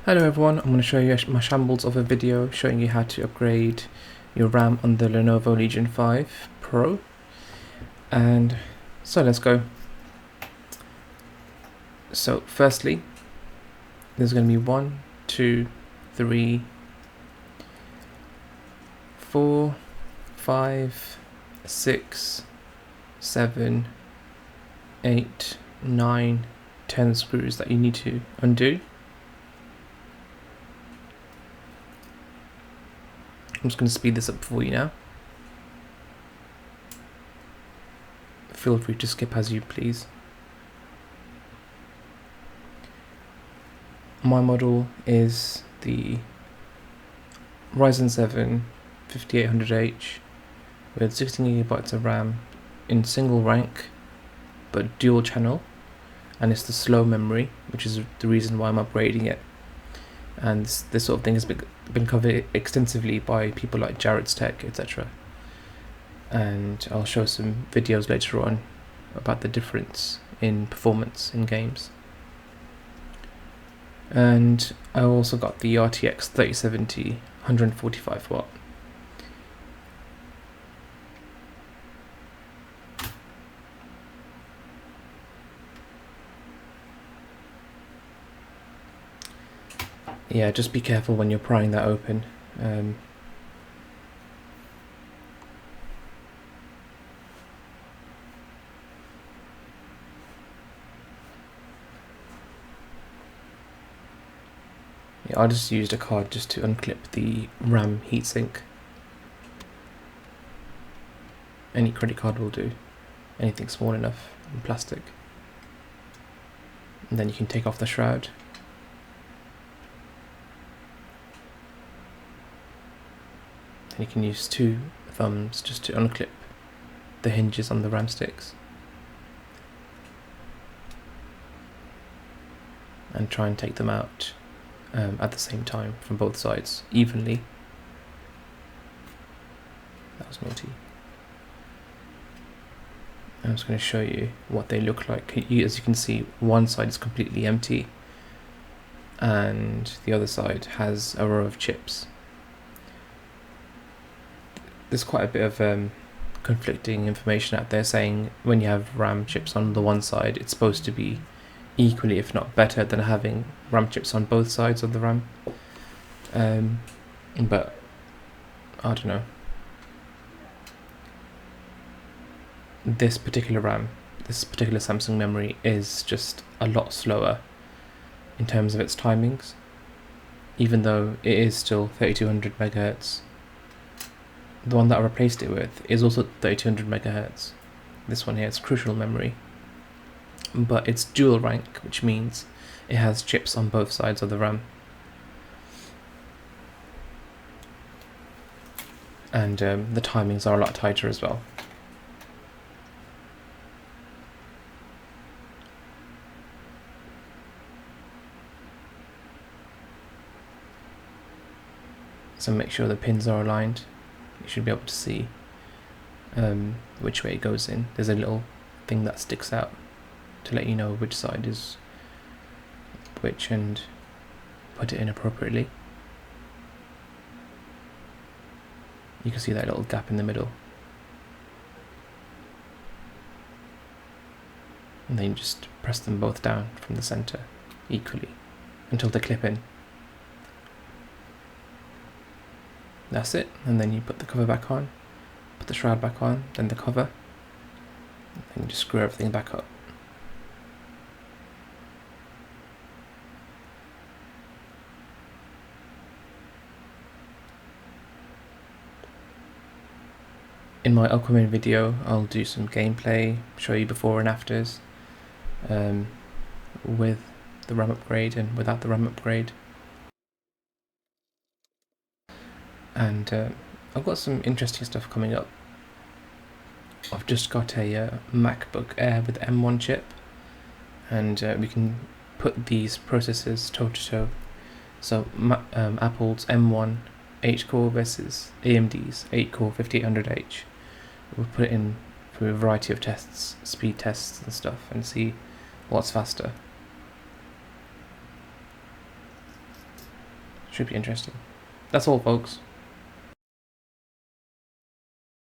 Hello everyone, I'm going to show you my shambles of a video showing you how to upgrade your RAM on the Lenovo Legion 5 Pro. And so let's go. So firstly, there's going to be 1, 2, 3, 4, 5, 6, 7, 8, 9, 10 screws that you need to undo. I'm just going to speed this up for you now. Feel free to skip as you please. My model is the Ryzen 7 5800H with 16GB of RAM in single rank but dual channel, and it's the slow memory, which is the reason why I'm upgrading it. And this sort of thing has been covered extensively by people like Jared's Tech, etc. And I'll show some videos later on about the difference in performance in games. And I also got the RTX 3070 145W. Yeah, just be careful when you're prying that open. Yeah, I just used a card just to unclip the RAM heatsink. Any credit card will do, anything small enough in plastic. And then you can take off the shroud. And you can use 2 thumbs just to unclip the hinges on the RAM sticks. And try and take them out at the same time from both sides, evenly. That was naughty. I'm just going to show you what they look like. As you can see, one side is completely empty and the other side has a row of chips. There's quite a bit of conflicting information out there saying when you have RAM chips on the one side, it's supposed to be equally, if not better, than having RAM chips on both sides of the RAM. But I don't know. This particular RAM, this particular Samsung memory is just a lot slower in terms of its timings, even though it is still 3200 MHz. The one that I replaced it with is also 3200 MHz. This one here is crucial memory, but it's dual rank, which means it has chips on both sides of the RAM. And the timings are a lot tighter as well. So make sure the pins are aligned. You should be able to see which way it goes in. There's a little thing that sticks out to let you know which side is which and put it in appropriately. You can see that little gap in the middle. And then you just press them both down from the center equally until they clip in. That's it, and then you put the cover back on, put the shroud back on, then the cover, and then you just screw everything back up. In my upcoming video, I'll do some gameplay, show you before and afters, with the RAM upgrade and without the RAM upgrade. And I've got some interesting stuff coming up. I've just got a Macbook Air with M1 chip, and we can put these processors toe to toe. So Apple's M1 8-core versus AMD's 8-core 5800H. We'll put it in through a variety of tests, speed tests and stuff, and see what's faster. Should be interesting. That's all, folks.